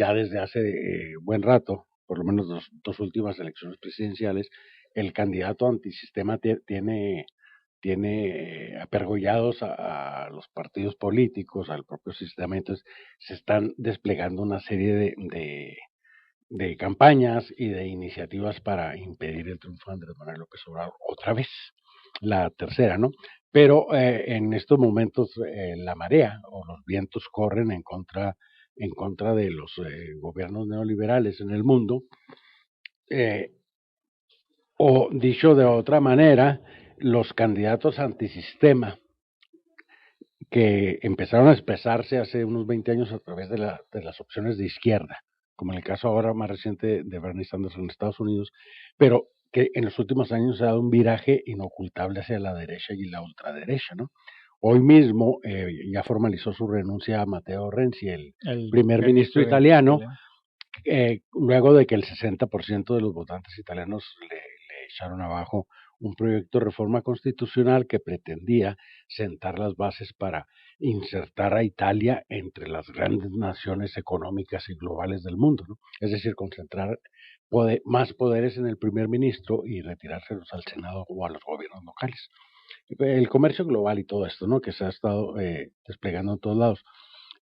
ya desde hace buen rato, por lo menos dos últimas elecciones presidenciales, el candidato antisistema tiene apergollados a los partidos políticos, al propio sistema. Entonces se están desplegando una serie de campañas y de iniciativas para impedir el triunfo de Andrés Manuel López Obrador otra vez, la tercera, ¿no? Pero en estos momentos la marea o los vientos corren en contra de los gobiernos neoliberales en el mundo, o dicho de otra manera, los candidatos antisistema que empezaron a expresarse hace unos 20 años a través de las opciones de izquierda, como en el caso ahora más reciente de Bernie Sanders en Estados Unidos, pero que en los últimos años se ha dado un viraje inocultable hacia la derecha y la ultraderecha, ¿no? Hoy mismo ya formalizó su renuncia a Matteo Renzi, el primer ministro italiano, luego de que el 60% de los votantes italianos le echaron abajo un proyecto de reforma constitucional que pretendía sentar las bases para insertar a Italia entre las grandes naciones económicas y globales del mundo, ¿no? Es decir, concentrar más poderes en el primer ministro y retirárselos al Senado o a los gobiernos locales. El comercio global y todo esto, ¿no? Que se ha estado desplegando en todos lados.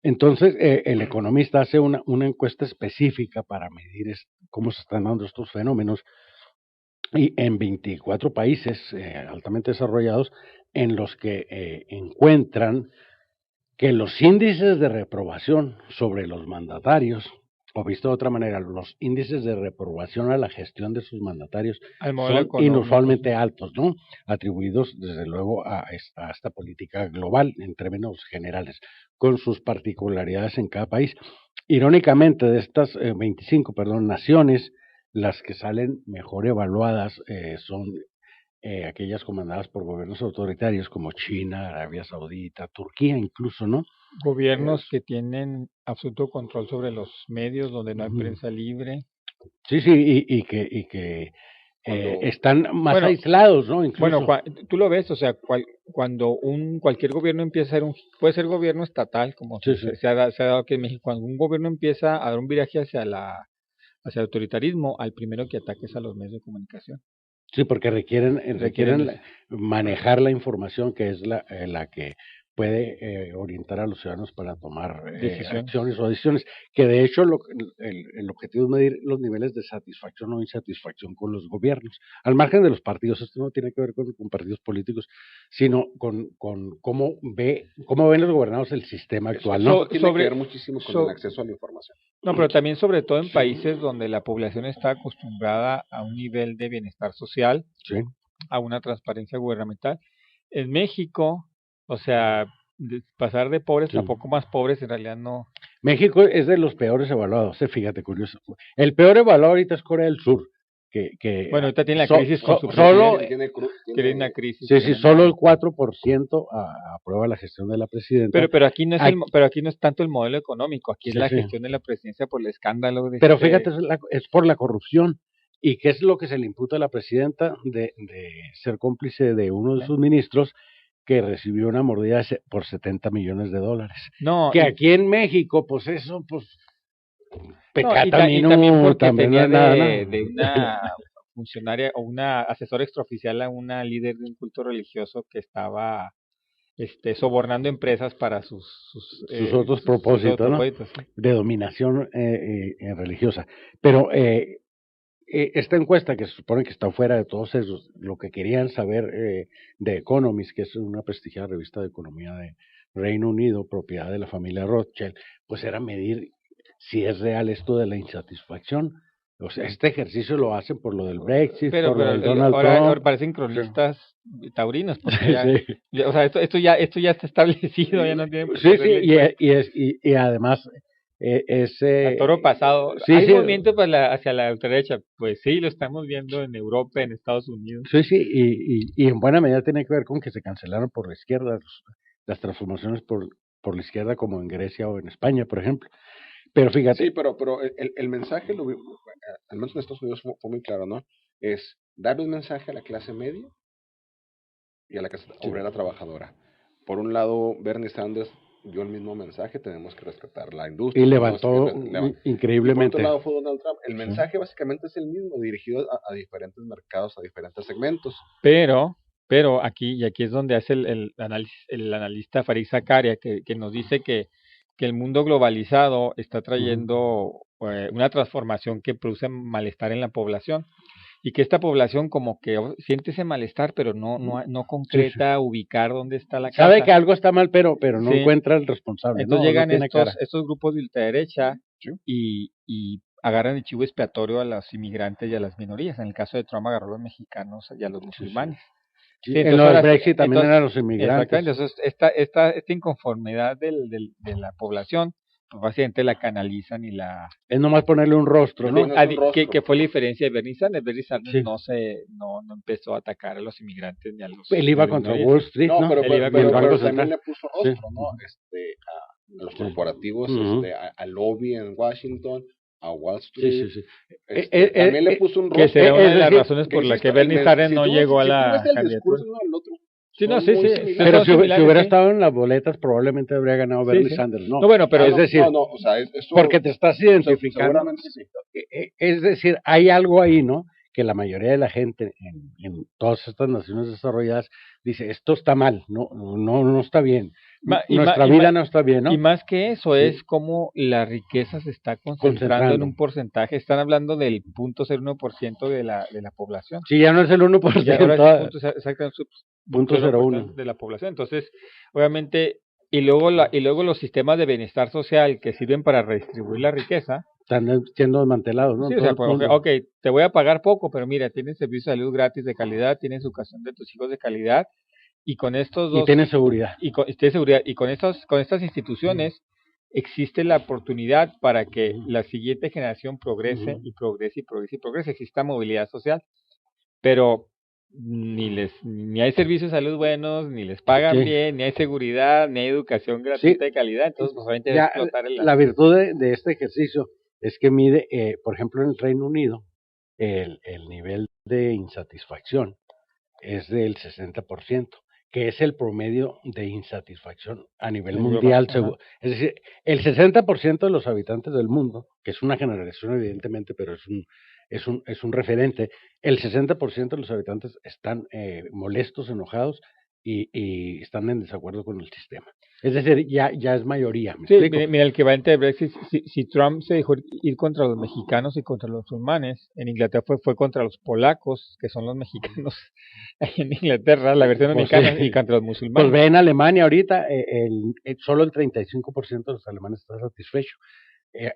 Entonces, el economista hace una encuesta específica para medir cómo se están dando estos fenómenos, y en 24 países altamente desarrollados, en los que encuentran que los índices de reprobación sobre los mandatarios, o visto de otra manera, los índices de reprobación a la gestión de sus mandatarios son inusualmente altos, ¿no? Atribuidos desde luego a esta política global en términos generales, con sus particularidades en cada país. Irónicamente, de estas 25, naciones, las que salen mejor evaluadas son aquellas comandadas por gobiernos autoritarios como China, Arabia Saudita, Turquía incluso, ¿no? Gobiernos que tienen absoluto control sobre los medios, donde no hay prensa libre. Sí, y que están más aislados, ¿no? Incluso. Bueno, tú lo ves, o sea, cuando cualquier gobierno empieza a ser puede ser gobierno estatal, como se ha dado aquí en México, cuando un gobierno empieza a dar un viraje hacia el autoritarismo, al primero que ataque es a los medios de comunicación. Sí, porque requieren manejar la información, que es la que puede orientar a los ciudadanos para tomar acciones o decisiones, que de hecho el objetivo es medir los niveles de satisfacción o insatisfacción con los gobiernos, al margen de los partidos. Esto no tiene que ver con partidos políticos, sino con cómo ven los gobernados el sistema actual, ¿no? Eso tiene que ver muchísimo con el acceso a la información. No, pero también sobre todo en países donde la población está acostumbrada a un nivel de bienestar social, a una transparencia gubernamental. En México, o sea, pasar de pobres a poco más pobres en realidad no. México es de los peores evaluados, fíjate, curioso. El peor evaluado ahorita es Corea del Sur. Bueno, ahorita tiene la crisis con su solo tiene una crisis. Sí, solo el 4% aprueba la gestión de la presidenta. Pero aquí no es pero aquí no es tanto el modelo económico, aquí es la gestión de la presidencia por el escándalo de Pero fíjate, es por la corrupción. ¿Y qué es lo que se le imputa a la presidenta? De ser cómplice de uno de sus ministros, que recibió una mordida por $70 millones. No, que aquí en México, pues eso, pues pecata y también porque tenía de una funcionaria o una asesora extraoficial a una líder de un culto religioso que estaba sobornando empresas para sus otros propósitos, ¿no? De dominación religiosa. Pero esta encuesta, que se supone que está fuera de todos esos, lo que querían saber de Economist, que es una prestigiada revista de economía de Reino Unido, propiedad de la familia Rothschild, pues era medir si es real esto de la insatisfacción. O sea, este ejercicio lo hacen por lo del Brexit, por lo del Donald Trump. Ahora parecen cronistas taurinos, porque o sea, esto ya está establecido, ya no tiene. Y además a toro pasado. Hay movimiento hacia la ultraderecha, pues sí, lo estamos viendo en Europa, en Estados Unidos. Y en buena medida tiene que ver con que se cancelaron por la izquierda las transformaciones por la izquierda, como en Grecia o en España, por ejemplo. Pero fíjate. Sí, pero el mensaje, al menos en Estados Unidos fue muy claro, ¿no? Es dar un mensaje a la clase media y a la clase obrera trabajadora. Por un lado, Bernie Sanders dio el mismo mensaje, tenemos que rescatar la industria. Y levantó increíblemente. Y por otro lado fue Donald Trump. El mensaje básicamente es el mismo, dirigido a diferentes mercados, a diferentes segmentos. Pero aquí es donde hace el analista Farid Zakaria, que nos dice que el mundo globalizado está trayendo una transformación que produce malestar en la población, y que esta población como que siente ese malestar, pero no concreta ubicar dónde está la sabe casa. que algo está mal, pero no encuentra el responsable. Entonces llegan estos grupos de ultraderecha y agarran el chivo expiatorio a los inmigrantes y a las minorías. En el caso de Trump agarró a los mexicanos y a los musulmanes. En los Brexit también eran los inmigrantes. Exactamente. Entonces esta inconformidad de la población, pues básicamente la canalizan y la... Es nomás ponerle un rostro, ¿no? Que fue la diferencia de Bernie Sanders. Bernie Sanders no empezó a atacar a los inmigrantes ni a los... Él iba contra Wall Street, ¿no? Pero también le puso rostro, ¿no? A los corporativos, al lobby en Washington, a Wall Street. También le puso un rostro. Que será una de las razones por las que Bernie Sanders no llegó a la candidatura. Pero si hubiera estado en las boletas, probablemente habría ganado Bernie Sanders. No, bueno, pero es decir, porque te estás identificando. Es decir, hay algo ahí, ¿no? Que la mayoría de la gente en todas estas naciones desarrolladas dice, esto está mal, no está bien. Nuestra vida no está bien, ¿no? Y más que eso, es como la riqueza se está concentrando en un porcentaje. Están hablando del 0.01% de la población. Sí, ya no es el 1%. Ya ahora es exactamente 0.01% de la población. Entonces, obviamente, y luego los sistemas de bienestar social que sirven para redistribuir la riqueza están siendo desmantelados, ¿no? Sí, o sea, pues, te voy a pagar poco, pero mira, tienes servicio de salud gratis de calidad, tienes educación de tus hijos de calidad, y con estos dos... Y tienes seguridad. Y tienes seguridad. Y con estas instituciones existe la oportunidad para que la siguiente generación progrese y progrese y progrese y progrese. Exista movilidad social, pero ni hay servicios de salud buenos, ni les pagan bien, ni hay seguridad, ni hay educación gratuita de calidad. Entonces, pues obviamente debe explotar la virtud de este ejercicio es que mide, por ejemplo, en el Reino Unido, el nivel de insatisfacción es del 60%, que es el promedio de insatisfacción a nivel mundial. Es decir, el 60% de los habitantes del mundo, que es una generación evidentemente, pero es un referente, el 60% de los habitantes están molestos, enojados y están en desacuerdo con el sistema. Es decir, ya es mayoría. Mira, el que va entre Brexit, si Trump se dejó ir contra los mexicanos y contra los musulmanes, en Inglaterra fue contra los polacos, que son los mexicanos en Inglaterra, la versión mexicana, y contra los musulmanes. Pues ve en Alemania ahorita, solo el 35% de los alemanes está satisfecho.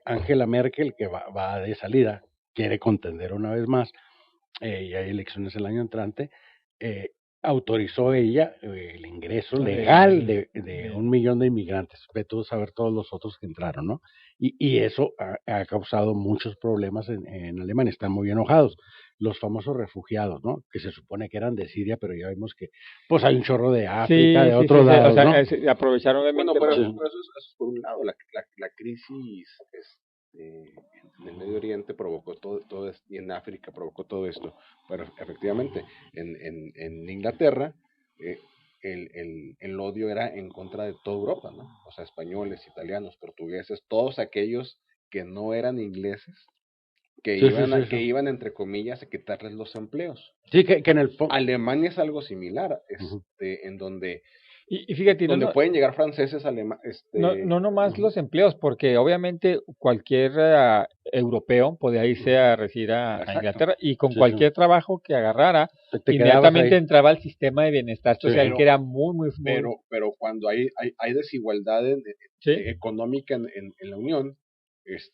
Angela Merkel, que va de salida, quiere contender una vez más, y hay elecciones el año entrante, autorizó ella el ingreso legal de 1 millón de inmigrantes. Ve tú saber todos los otros que entraron, ¿no? Y eso ha causado muchos problemas en Alemania. Están muy enojados. Los famosos refugiados, ¿no? Que se supone que eran de Siria, pero ya vimos que pues hay un chorro de África, de otros lados, o sea, ¿no? Aprovecharon obviamente. Bueno, pero eso es por un lado. La crisis en el Medio Oriente provocó todo esto, y en África provocó todo esto, pero efectivamente en Inglaterra el odio era en contra de toda Europa, ¿no? O sea, españoles, italianos, portugueses, todos aquellos que no eran ingleses, que iban entre comillas a quitarles los empleos. Sí, que en el Alemania es algo similar, en donde y fíjate, donde pueden llegar franceses, alemanes. No nomás los empleos, porque obviamente cualquier europeo podía irse a residir a Inglaterra, y con cualquier trabajo que agarrara, inmediatamente entraba al sistema de bienestar social, que era muy pero cuando hay desigualdad económica en la Unión,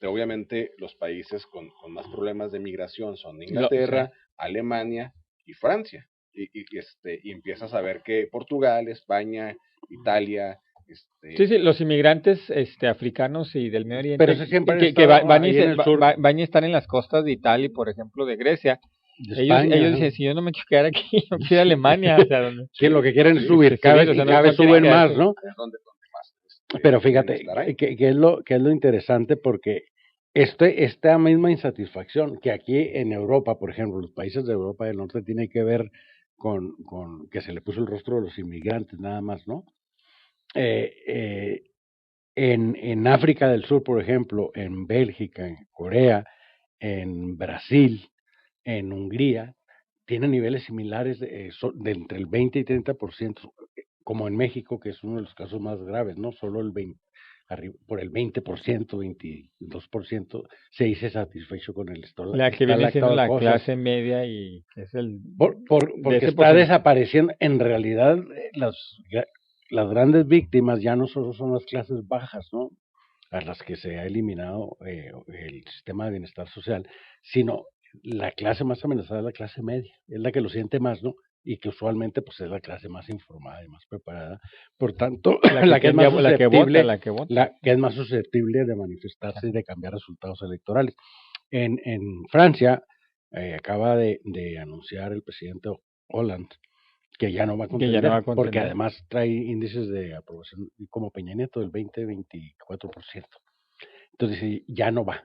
obviamente los países con más problemas de migración son Inglaterra, Alemania y Francia. Y empiezas a ver que Portugal, España, Italia, Sí, los inmigrantes africanos y del Medio Oriente, pero siempre que van y están en las costas de Italia y, por ejemplo, de Grecia. Ellos dicen, si yo no me quiero quedar aquí, yo quiero ir a Alemania. O sea, que lo que quieren es subir, cada vez suben más, ¿no? Pero fíjate, que es lo interesante, porque esta misma insatisfacción que aquí en Europa, por ejemplo, los países de Europa del Norte, tiene que ver con que se le puso el rostro de los inmigrantes nada más, ¿no? En África del Sur, por ejemplo, en Bélgica, en Corea, en Brasil, en Hungría, tienen niveles similares de entre el 20 y 30%, como en México, que es uno de los casos más graves, ¿no? Solo el 20, por el 20%, 22% se dice satisfecho con el estado. La que viene siendo la clase media y es el... Porque está desapareciendo. En realidad, las grandes víctimas ya no solo son las clases bajas, ¿no? A las que se ha eliminado el sistema de bienestar social, sino la clase más amenazada es la clase media, es la que lo siente más, ¿no? Y que usualmente pues es la clase más informada y más preparada, por tanto, la que es más susceptible, la que es más susceptible de manifestarse y de cambiar resultados electorales. En Francia acaba de anunciar el presidente Hollande que ya no va a contender, porque además trae índices de aprobación como Peña Nieto del 20-24%. Entonces ya no va.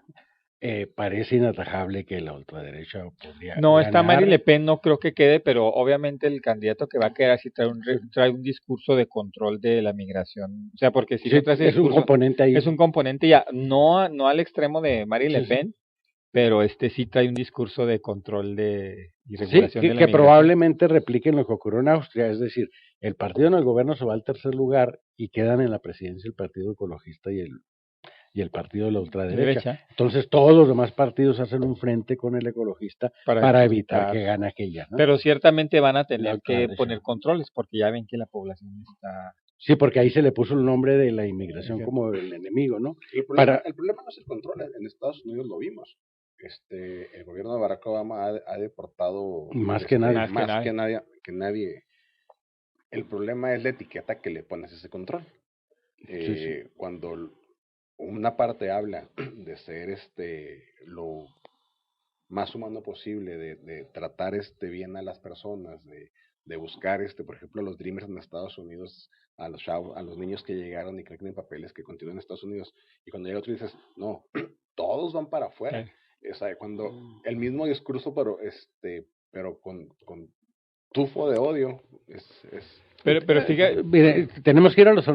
Parece inatajable que la ultraderecha podría no ganar. Está Marine Le Pen, no creo que quede, pero obviamente el candidato que va a quedar sí trae un discurso de control de la migración, o sea, porque si no trae ese discurso, un componente ahí. Es un componente ya, no al extremo de Marine Le Pen, pero sí trae un discurso de control y regulación de la migración. Que probablemente repliquen lo que ocurrió en Austria, es decir, el partido en el gobierno se va al tercer lugar y quedan en la presidencia el Partido Ecologista y el partido de la ultraderecha. Entonces todos los demás partidos hacen un frente con el ecologista para evitar que gane aquella, ¿no? Pero ciertamente van a tener que poner controles porque ya ven que la población está... Sí, porque ahí se le puso el nombre de la inmigración como el enemigo, ¿no? El problema no es el control, en Estados Unidos lo vimos. El gobierno de Barack Obama ha deportado más que nadie. El problema es la etiqueta que le pones a ese control. Cuando una parte habla de ser lo más humano posible, de tratar bien a las personas, de buscar por ejemplo los Dreamers en Estados Unidos, a los niños que llegaron y que no tienen papeles, que continúan en Estados Unidos, y cuando llega otro dices, no, todos van para afuera. O sea, cuando el mismo discurso, pero con tufo de odio, pero fíjate, tenemos que ir a los